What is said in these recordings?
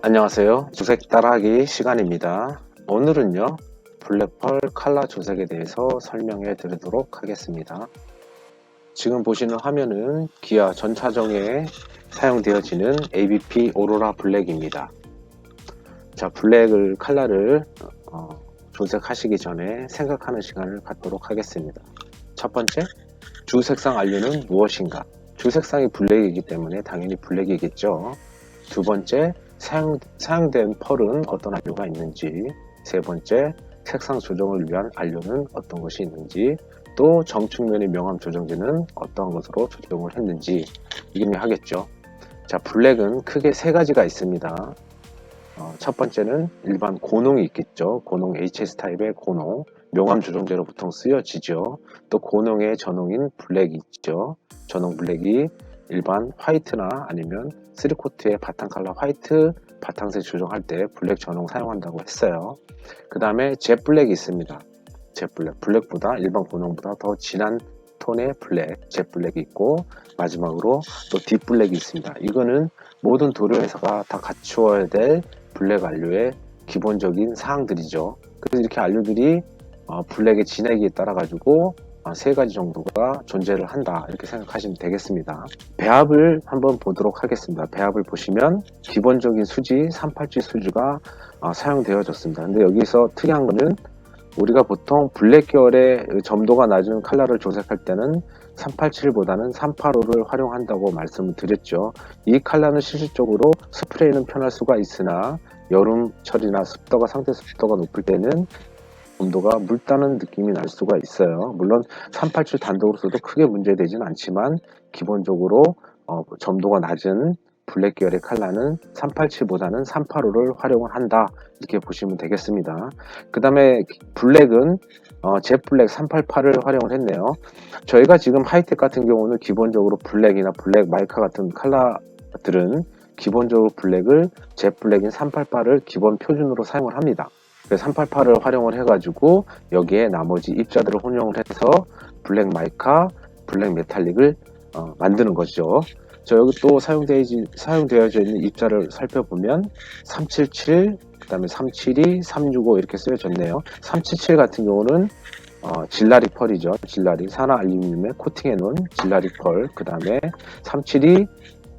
안녕하세요. 조색 따라하기 시간입니다. 오늘은요, 블랙펄 칼라 조색에 대해서 설명해 드리도록 하겠습니다. 지금 보시는 화면은 기아 전 차종에 사용되어지는 ABP 오로라 블랙입니다. 자, 칼라를 조색하시기 전에 생각하는 시간을 갖도록 하겠습니다. 첫 번째, 주색상 안료는 무엇인가? 주색상이 블랙이기 때문에 당연히 블랙이겠죠. 두 번째, 사용된 펄은 어떤 안료가 있는지, 세 번째, 색상 조정을 위한 안료는 어떤 것이 있는지, 또 정축면의 명암 조정제는 어떠한 것으로 조정을 했는지 이해하겠죠. 자, 블랙은 크게 세 가지가 있습니다. 첫 번째는 일반 고농이 있겠죠. 고농 HS 타입의 고농, 명암 조정제로 보통 쓰여지죠. 또 고농의 전홍인 블랙이 있죠. 전홍 블랙이 일반 화이트나 아니면 3코트의 바탕 컬러 화이트 바탕색 조정할 때 블랙 전홍 사용한다고 했어요. 그 다음에 젯 블랙이 있습니다. 젯 블랙, 블랙보다 일반 고농보다 더 진한 톤의 블랙, 젯 블랙이 있고, 마지막으로 또 딥 블랙이 있습니다. 이거는 모든 도료회사가 다 갖추어야 될 블랙 안료의 기본적인 사항들이죠. 그래서 이렇게 안료들이 블랙의 진하기에 따라 가지고 세 가지 정도가 존재를 한다, 이렇게 생각하시면 되겠습니다. 배합을 한번 보도록 하겠습니다. 배합을 보시면 기본적인 수지 387 수지가 사용되어졌습니다. 근데 여기서 특이한 거는 우리가 보통 블랙 계열의 점도가 낮은 컬러를 조색할 때는 387보다는 385를 활용한다고 말씀을 드렸죠. 이 컬러는 실질적으로 스프레이는 편할 수가 있으나 여름철이나 상태 습도가 높을 때는 온도가 물따는 느낌이 날 수가 있어요. 물론 387 단독으로 써도 크게 문제되진 않지만 기본적으로 점도가 낮은 블랙 계열의 컬러는 387보다는 385를 활용을 한다, 이렇게 보시면 되겠습니다. 그 다음에 블랙은 젯 블랙 388을 활용을 했네요. 저희가 지금 하이텍 같은 경우는 기본적으로 블랙이나 블랙 마이카 같은 컬러들은 기본적으로 블랙을 젯 블랙인 388을 기본 표준으로 사용을 합니다. 388을 활용을 해가지고 여기에 나머지 입자들을 혼용을 해서 블랙 마이카, 블랙 메탈릭을 만드는 거죠. 여기 또 사용되어져 있는 입자를 살펴보면 377, 그 다음에 372, 365 이렇게 쓰여졌네요. 377 같은 경우는 질라리 펄이죠. 질라리, 산화 알루미늄에 코팅해 놓은 질라리 펄. 그 다음에 372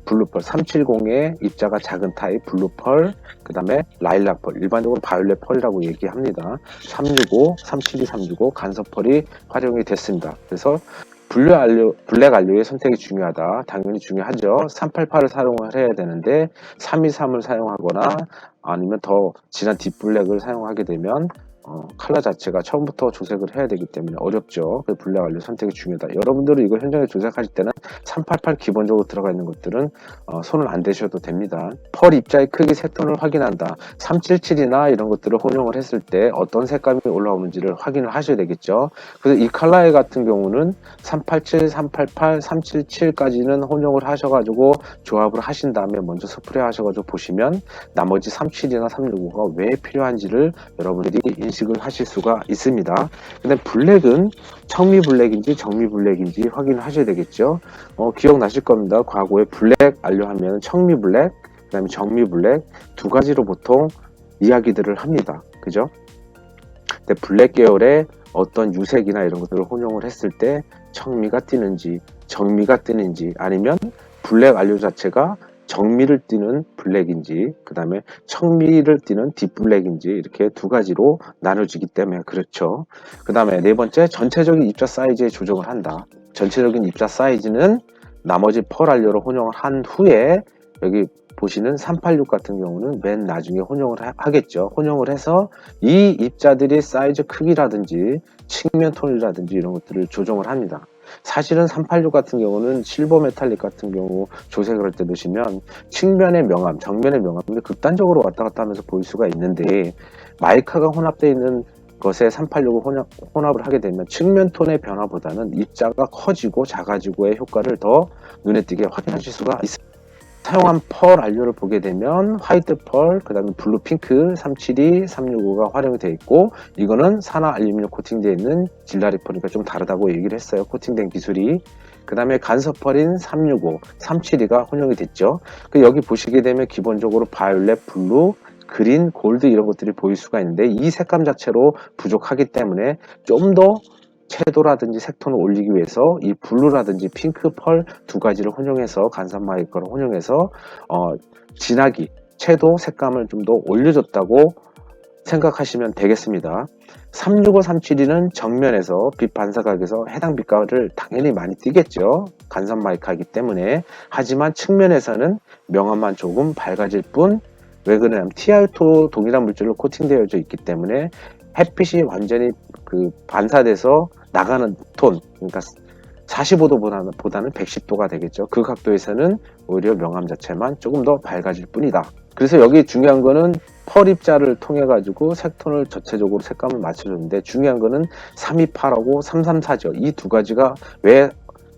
블루펄, 370의 입자가 작은 타입 블루펄, 그 다음에 라일락 펄, 일반적으로 바이올렛 펄이라고 얘기합니다. 365, 372, 365 간섭펄이 활용이 됐습니다. 그래서 블랙 안료의 선택이 중요하다. 당연히 중요하죠. 388을 사용을 해야 되는데 323을 사용하거나 아니면 더 진한 딥블랙을 사용하게 되면 컬러 자체가 처음부터 조색을 해야 되기 때문에 어렵죠. 그 블랙 안료 선택이 중요하다. 여러분들은 이거 현장에 조색하실 때는 388 기본적으로 들어가 있는 것들은 손을 안 대셔도 됩니다. 펄 입자의 크기 세 톤을 확인한다. 377이나 이런 것들을 혼용을 했을 때 어떤 색감이 올라오는지를 확인을 하셔야 되겠죠. 그래서 이 컬러의 같은 경우는 387, 388, 377까지는 혼용을 하셔가지고 조합을 하신 다음에 먼저 스프레이 하셔가지고 보시면 나머지 37이나 365가 왜 필요한지를 여러분들이 인식을 하실 수가 있습니다. 근데 블랙은 청미 블랙인지 정미 블랙인지 확인을 하셔야 되겠죠. 기억나실 겁니다. 과거에 블랙 안료 하면 청미 블랙, 그 다음에 정미 블랙 두 가지로 보통 이야기들을 합니다. 그죠? 근데 블랙 계열의 어떤 유색이나 이런 것들을 혼용을 했을 때 청미가 띄는지 정미가 띄는지, 아니면 블랙 안료 자체가 정미를 띠는 블랙인지, 그 다음에 청미를 띠는 딥블랙인지, 이렇게 두 가지로 나눠지기 때문에 그렇죠. 그 다음에 네 번째, 전체적인 입자 사이즈에 조정을 한다. 전체적인 입자 사이즈는 나머지 펄 안료로 혼용을 한 후에 여기 보시는 386 같은 경우는 맨 나중에 혼용을 하겠죠. 혼용을 해서 이 입자들의 사이즈 크기라든지 측면 톤이라든지 이런 것들을 조정을 합니다. 사실은 386 같은 경우는 실버 메탈릭 같은 경우 조색을 할 때 보시면 측면의 명암, 정면의 명암이 극단적으로 왔다 갔다 하면서 보일 수가 있는데, 마이카가 혼합되어 있는 것에 386을 혼합을 하게 되면 측면 톤의 변화보다는 입자가 커지고 작아지고의 효과를 더 눈에 띄게 확인하실 수가 있습니다. 사용한 펄 안료를 보게 되면 화이트 펄, 그 다음에 블루 핑크 372, 365가 활용이 되어 있고, 이거는 산화 알루미늄 코팅되어 있는 질라리 펄이니까 좀 다르다고 얘기를 했어요. 코팅된 기술이. 그 다음에 간섭 펄인 365, 372가 혼용이 됐죠. 여기 보시게 되면 기본적으로 바이올렛, 블루, 그린, 골드 이런 것들이 보일 수가 있는데, 이 색감 자체로 부족하기 때문에 좀 더 채도라든지 색톤을 올리기 위해서 이 블루라든지 핑크, 펄 두 가지를 혼용해서, 간섭 마이커를 혼용해서 진하기, 채도, 색감을 좀 더 올려줬다고 생각하시면 되겠습니다. 365, 372는 정면에서 빛 반사각에서 해당 빛깔을 당연히 많이 띄겠죠. 간섭 마이카이기 때문에. 하지만 측면에서는 명암만 조금 밝아질 뿐, 왜 그러냐면 TiO2 동일한 물질로 코팅되어져 있기 때문에 햇빛이 완전히 반사돼서 나가는 톤, 그러니까 45도보다는 110도가 되겠죠. 그 각도에서는 오히려 명암 자체만 조금 더 밝아질 뿐이다. 그래서 여기 중요한 거는 펄 입자를 통해 가지고 색톤을 전체적으로 색감을 맞춰줬는데, 중요한 거는 328하고 334죠. 이 두 가지가 왜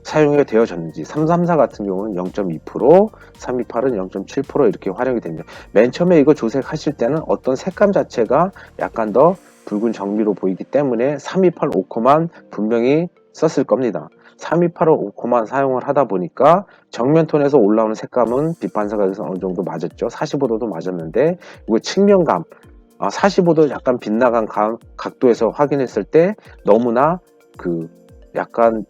사용이 되어졌는지. 334 같은 경우는 0.2%, 328은 0.7% 이렇게 활용이 됩니다. 맨 처음에 이거 조색하실 때는 어떤 색감 자체가 약간 더 붉은 정미로 보이기 때문에 328 5코만 분명히 썼을 겁니다. 328 5코만 사용을 하다 보니까 정면 톤에서 올라오는 색감은 빛 반사각에서 어느 정도 맞았죠. 45도도 맞았는데, 이거 측면감, 45도 약간 빗나간 각도에서 확인했을 때 너무나 약간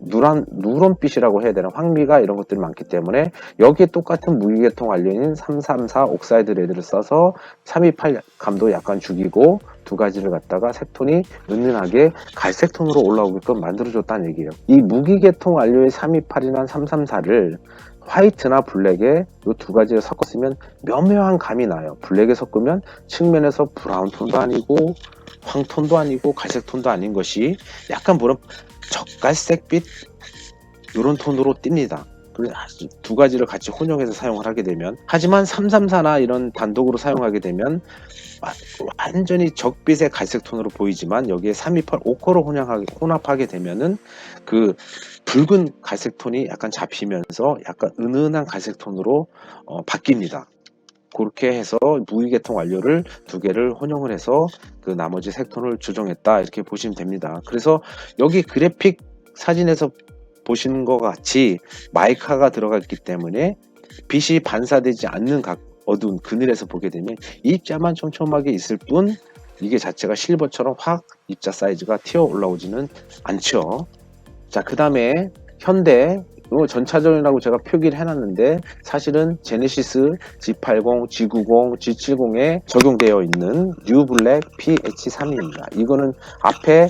누런빛이라고 해야 되나, 황미가 이런 것들이 많기 때문에 여기에 똑같은 무기계통 원료인 334 옥사이드 레드를 써서 328 감도 약간 죽이고 두 가지를 갖다가 색톤이 은은하게 갈색 톤으로 올라오게끔 만들어줬다는 얘기예요. 이 무기계통 원료의 328이나 334를 화이트나 블랙에 이 두 가지를 섞었으면 묘묘한 감이 나요. 블랙에 섞으면 측면에서 브라운 톤도 아니고 황톤도 아니고 갈색 톤도 아닌 것이 약간 보면 적갈색빛 이런 톤으로 띕니다. 두 가지를 같이 혼용해서 사용을 하게 되면, 하지만 334나 이런 단독으로 사용하게 되면 완전히 적빛의 갈색 톤으로 보이지만, 여기에 328 오코를 혼합하게 되면은 붉은 갈색 톤이 약간 잡히면서 약간 은은한 갈색 톤으로 바뀝니다. 그렇게 해서 무기계통 원료를 두 개를 혼용을 해서 나머지 색톤을 조정했다, 이렇게 보시면 됩니다. 그래서 여기 그래픽 사진에서 보시는 것 같이 마이카가 들어갔기 때문에 빛이 반사되지 않는 어두운 그늘에서 보게 되면 입자만 촘촘하게 있을 뿐, 이게 자체가 실버처럼 확 입자 사이즈가 튀어 올라오지는 않죠. 자, 그 다음에 현대, 이거 전차전이라고 제가 표기를 해놨는데, 사실은 제네시스 G80, G90, G70에 적용되어 있는 뉴블랙 PH3입니다. 이거는 앞에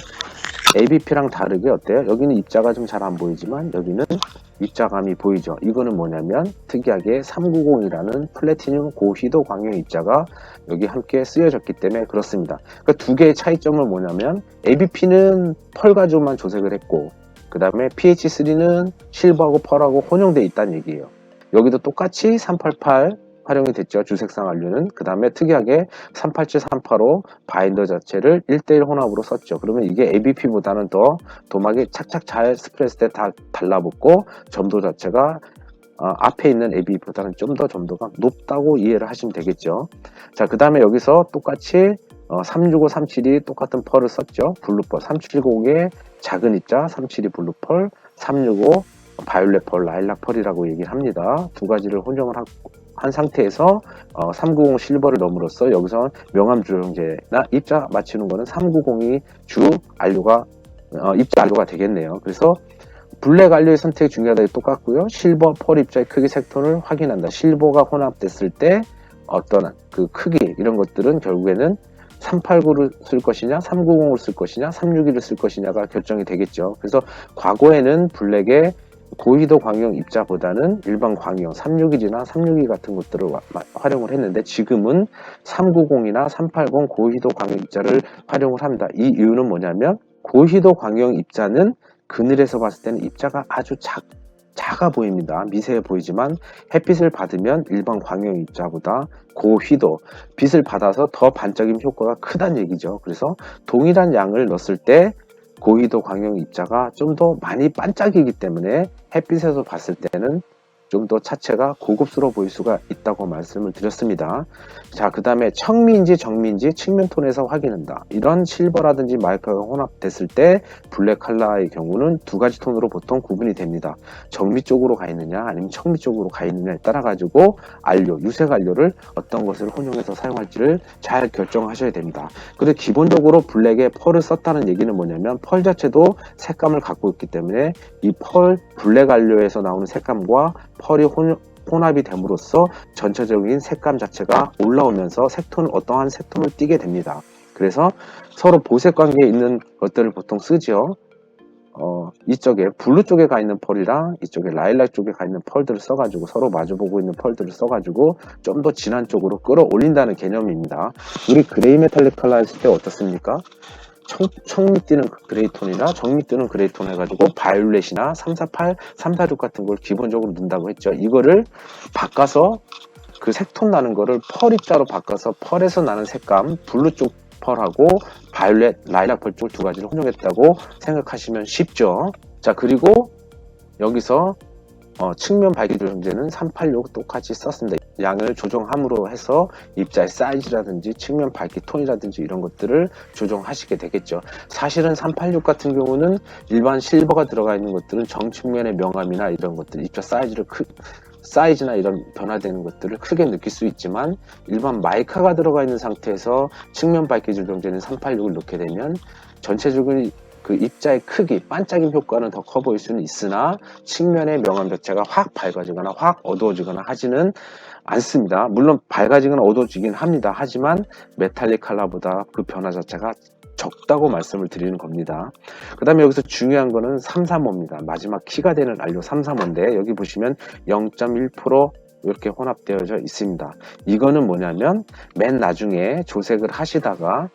ABP랑 다르게 어때요? 여기는 입자가 좀 잘 안 보이지만 여기는 입자감이 보이죠. 이거는 뭐냐면 특이하게 390이라는 플래티늄 고휘도 광역 입자가 여기 함께 쓰여졌기 때문에 그렇습니다. 그러니까 두 개의 차이점은 뭐냐면, ABP는 펄 가지고만 조색을 했고, 그 다음에 PH3는 실버하고 펄하고 혼용되어 있다는 얘기예요. 여기도 똑같이 388 활용이 됐죠. 주색상 원료는. 그 다음에 특이하게 387, 385 바인더 자체를 1:1 혼합으로 썼죠. 그러면 이게 ABP보다는 더 도막이 착착 잘 스프레스 때 다 달라붙고, 점도 자체가 앞에 있는 ABP보다는 좀 더 점도가 높다고 이해를 하시면 되겠죠. 자, 그 다음에 여기서 똑같이 365, 372 똑같은 펄을 썼죠. 블루펄, 370의 작은 입자, 372 블루펄, 365 바이올렛 펄, 라일락 펄이라고 얘기를 합니다. 두 가지를 혼용을 한 상태에서 390 실버를 넣음으로써 여기서 명암 조정제나 입자 맞추는 거는 390이 주 안료가 입자 안료가 되겠네요. 그래서 블랙 안료의 선택이 중요하다, 똑같고요. 실버 펄 입자의 크기 색톤을 확인한다. 실버가 혼합됐을 때 어떤 크기 이런 것들은 결국에는 389를 쓸 것이냐, 390을 쓸 것이냐, 361을 쓸 것이냐가 결정이 되겠죠. 그래서 과거에는 블랙의 고휘도 광역 입자보다는 일반 광역 361이나 362 같은 것들을 활용을 했는데, 지금은 390이나 380 고휘도 광역 입자를 활용을 합니다. 이 이유는 뭐냐면, 고휘도 광역 입자는 그늘에서 봤을 때는 입자가 아주 작아 보입니다. 미세해 보이지만 햇빛을 받으면 일반 광역 입자보다 고휘도, 빛을 받아서 더 반짝임 효과가 크다는 얘기죠. 그래서 동일한 양을 넣었을 때 고휘도 광역 입자가 좀 더 많이 반짝이기 때문에 햇빛에서 봤을 때는 좀 더 차체가 고급스러워 보일 수가 있다고 말씀을 드렸습니다. 자, 그 다음에 청미인지 정미인지 측면톤에서 확인한다. 이런 실버라든지 마이카가 혼합됐을 때 블랙 컬러의 경우는 두 가지 톤으로 보통 구분이 됩니다. 정미 쪽으로 가 있느냐 아니면 청미 쪽으로 가 있느냐에 따라 가지고 안료, 유색 안료를 어떤 것을 혼용해서 사용할지를 잘 결정하셔야 됩니다. 그리고 기본적으로 블랙에 펄을 썼다는 얘기는 뭐냐면 펄 자체도 색감을 갖고 있기 때문에 이 펄 블랙 안료에서 나오는 색감과 펄이 혼합이 됨으로써 전체적인 색감 자체가 올라오면서 어떠한 색톤을 띠게 됩니다. 그래서 서로 보색 관계에 있는 것들을 보통 쓰죠. 이쪽에 블루 쪽에 가 있는 펄이랑 이쪽에 라일락 쪽에 가 있는 펄들을 써가지고 서로 마주보고 있는 펄들을 써가지고 좀 더 진한 쪽으로 끌어올린다는 개념입니다. 우리 그레이 메탈릭 컬러 했을 때 어떻습니까? 청미 띠는 그레이 톤이나 정미 띠는 그레이 톤 해가지고 바이올렛이나 348, 346 같은 걸 기본적으로 넣는다고 했죠. 이거를 바꿔서 그 색톤 나는 거를 펄 입자로 바꿔서 펄에서 나는 색감, 블루 쪽 펄하고 바이올렛, 라일락 펄 쪽 두 가지를 혼용했다고 생각하시면 쉽죠. 자, 그리고 여기서 측면 밝기 조정제는 386 똑같이 썼습니다. 양을 조정함으로 해서 입자의 사이즈라든지 측면 밝기 톤이라든지 이런 것들을 조정하시게 되겠죠. 사실은 386 같은 경우는 일반 실버가 들어가 있는 것들은 정측면의 명암이나 이런 것들, 입자 사이즈나 이런 변화되는 것들을 크게 느낄 수 있지만 일반 마이카가 들어가 있는 상태에서 측면 밝기 조정제는 386을 넣게 되면 전체적인 그 입자의 크기, 반짝임 효과는 더 커 보일 수는 있으나 측면의 명암 자체가 확 밝아지거나 확 어두워지거나 하지는 않습니다. 물론 밝아지거나 어두워지긴 합니다. 하지만 메탈릭 컬러보다 그 변화 자체가 적다고 말씀을 드리는 겁니다. 그 다음에 여기서 중요한 거는 335입니다. 마지막 키가 되는 안료 335인데 여기 보시면 0.1% 이렇게 혼합되어져 있습니다. 이거는 뭐냐면 맨 나중에 조색을 하시다가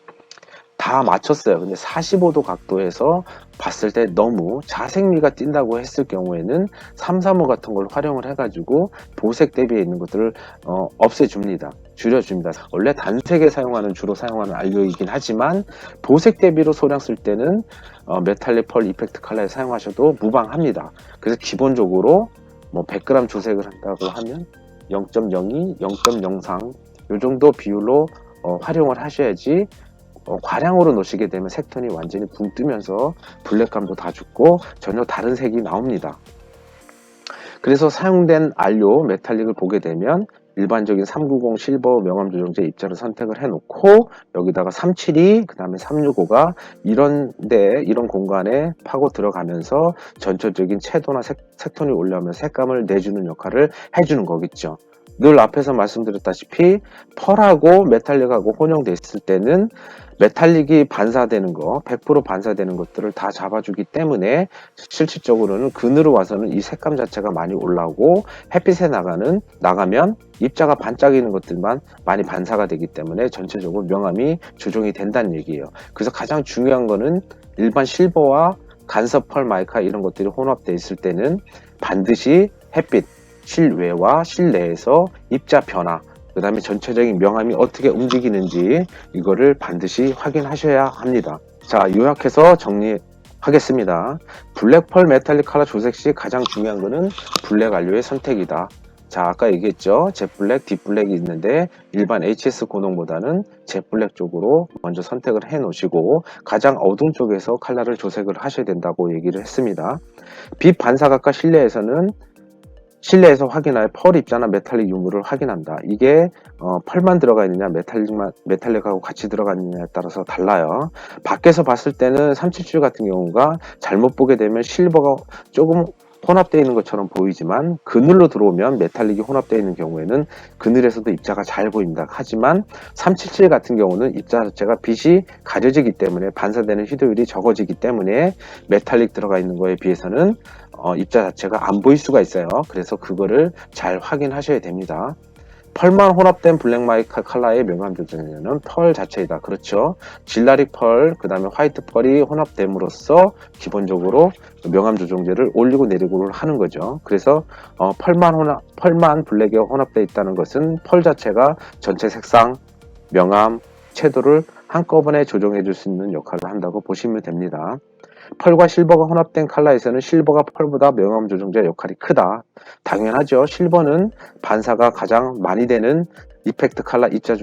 다 맞췄어요. 근데 45도 각도에서 봤을 때 너무 자색미가 띈다고 했을 경우에는 335 같은 걸 활용을 해가지고 보색 대비에 있는 것들을 없애줍니다. 줄여줍니다. 원래 단색에 주로 사용하는 안료이긴 하지만 보색 대비로 소량 쓸 때는 메탈릭 펄 이펙트 컬러에 사용하셔도 무방합니다. 그래서 기본적으로 뭐 100g 조색을 한다고 하면 0.02, 0.03 이 정도 비율로 활용을 하셔야지 과량으로 놓으시게 되면 색톤이 완전히 붕 뜨면서 블랙감도 다 죽고 전혀 다른 색이 나옵니다. 그래서 사용된 안료 메탈릭을 보게 되면 일반적인 390 실버 명암 조정제 입자를 선택을 해놓고 여기다가 372, 그 다음에 365가 이런 공간에 파고 들어가면서 전체적인 채도나 색톤이 올라오면서 색감을 내주는 역할을 해주는 거겠죠. 늘 앞에서 말씀드렸다시피 펄하고 메탈릭하고 혼용됐을 때는 메탈릭이 반사되는 거, 100% 반사되는 것들을 다 잡아주기 때문에 실질적으로는 그늘로 와서는 이 색감 자체가 많이 올라오고 햇빛에 나가면 입자가 반짝이는 것들만 많이 반사가 되기 때문에 전체적으로 명암이 조정이 된다는 얘기예요. 그래서 가장 중요한 거는 일반 실버와 간섭 펄 마이카 이런 것들이 혼합되어 있을 때는 반드시 햇빛, 실외와 실내에서 입자 변화, 그 다음에 전체적인 명암이 어떻게 움직이는지 이거를 반드시 확인하셔야 합니다. 자, 요약해서 정리하겠습니다. 블랙펄 메탈릭 컬러 조색 시 가장 중요한 거는 블랙 안료의 선택이다. 자, 아까 얘기했죠. 젯블랙, 딥블랙이 있는데 일반 HS 고농보다는 젯블랙 쪽으로 먼저 선택을 해 놓으시고 가장 어두운 쪽에서 컬러를 조색을 하셔야 된다고 얘기를 했습니다. 빛 반사각과 실내에서 확인할 펄 입자나 메탈릭 유무를 확인한다. 이게 펄만 들어가 있느냐 메탈릭하고 같이 들어가 있느냐에 따라서 달라요. 밖에서 봤을 때는 377 같은 경우가 잘못 보게 되면 실버가 조금 혼합되어 있는 것처럼 보이지만 그늘로 들어오면 메탈릭이 혼합되어 있는 경우에는 그늘에서도 입자가 잘 보입니다. 하지만 377 같은 경우는 입자 자체가 빛이 가려지기 때문에 반사되는 희도율이 적어지기 때문에 메탈릭 들어가 있는 거에 비해서는 입자 자체가 안 보일 수가 있어요. 그래서 그거를 잘 확인하셔야 됩니다. 펄만 혼합된 블랙마이카 컬러의 명암 조정에는 펄 자체이다. 그렇죠. 질라릭 펄, 그 다음에 화이트 펄이 혼합됨으로써 기본적으로 명암 조정제를 올리고 내리고를 하는 거죠. 그래서 펄만 블랙에 혼합되어 있다는 것은 펄 자체가 전체 색상, 명암, 채도를 한꺼번에 조정해 줄 수 있는 역할을 한다고 보시면 됩니다. 펄과 실버가 혼합된 컬러에서는 실버가 펄보다 명암 조정제 역할이 크다. 당연하죠. 실버는 반사가 가장 많이 되는 이펙트 컬러 입자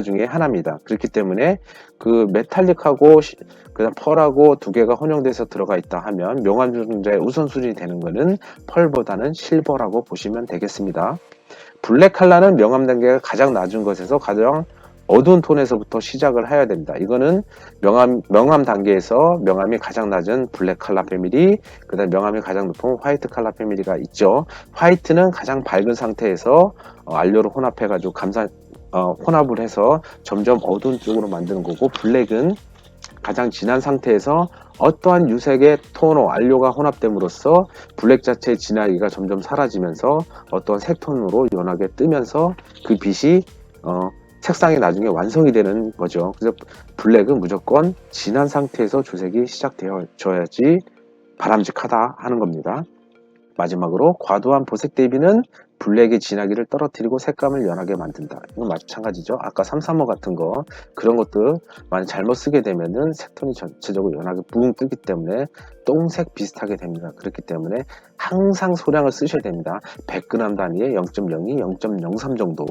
중에 하나입니다. 그렇기 때문에 그 메탈릭하고 그다음 펄하고 두 개가 혼용돼서 들어가 있다 하면 명암 조정제의 우선순위 되는 것은 펄보다는 실버라고 보시면 되겠습니다. 블랙 컬러는 명암 단계가 가장 낮은 것에서 가장 어두운 톤에서부터 시작을 해야 됩니다. 이거는 명암 단계에서 명암이 가장 낮은 블랙 컬러 패밀리, 그 다음 명암이 가장 높은 화이트 컬러 패밀리가 있죠. 화이트는 가장 밝은 상태에서 안료를 혼합해가지고 혼합을 해서 점점 어두운 쪽으로 만드는 거고, 블랙은 가장 진한 상태에서 어떠한 유색의 톤으로 안료가 혼합됨으로써 블랙 자체의 진하기가 점점 사라지면서 어떠한 색톤으로 연하게 뜨면서 그 빛이 색상이 나중에 완성이 되는 거죠. 그래서 블랙은 무조건 진한 상태에서 조색이 시작되어져야지 바람직하다 하는 겁니다. 마지막으로 과도한 보색 대비는 블랙의 진하기를 떨어뜨리고 색감을 연하게 만든다. 이건 마찬가지죠. 아까 335 같은 거 그런 것도 만약 잘못 쓰게 되면은 색톤이 전체적으로 연하게 붕 뜨기 때문에 똥색 비슷하게 됩니다. 그렇기 때문에 항상 소량을 쓰셔야 됩니다. 100g 단위에 0.02, 0.03 정도.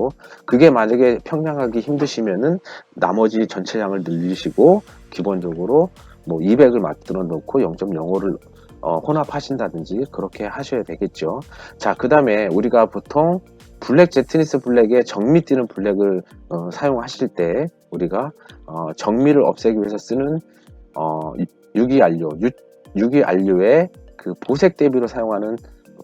그게 만약에 평량하기 힘드시면은 나머지 전체 양을 늘리시고 기본적으로 뭐 200을 만들어 놓고 0.05를 혼합하신다든지 그렇게 하셔야 되겠죠. 자, 그 다음에 우리가 보통 블랙 제트니스 블랙에 정미 띄는 블랙을 사용하실 때 우리가 정미를 없애기 위해서 쓰는 유기안료의 그 보색 대비로 사용하는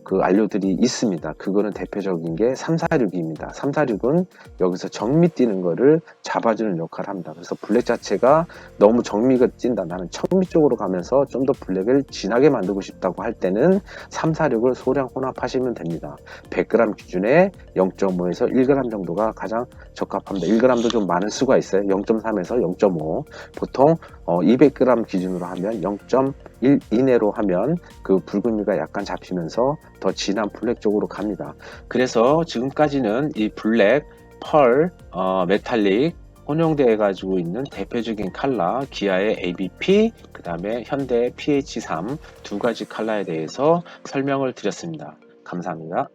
그 안료들이 있습니다. 그거는 대표적인 게 346입니다. 346은 여기서 정미 띄는 거를 잡아주는 역할을 합니다. 그래서 블랙 자체가 너무 정미가 찐다, 나는 청미 쪽으로 가면서 좀 더 블랙을 진하게 만들고 싶다고 할 때는 346을 소량 혼합하시면 됩니다. 100g 기준에 0.5에서 1g 정도가 가장 적합합니다. 1g도 좀 많을 수가 있어요. 0.3에서 0.5. 보통 200g 기준으로 하면 0.1 이내로 하면 그 붉은미가 약간 잡히면서 더 진한 블랙 쪽으로 갑니다. 그래서 지금까지는 이 블랙, 펄, 메탈릭 혼용되어 가지고 있는 대표적인 컬러 기아의 ABP, 그 다음에 현대 PH3 두 가지 컬러에 대해서 설명을 드렸습니다. 감사합니다.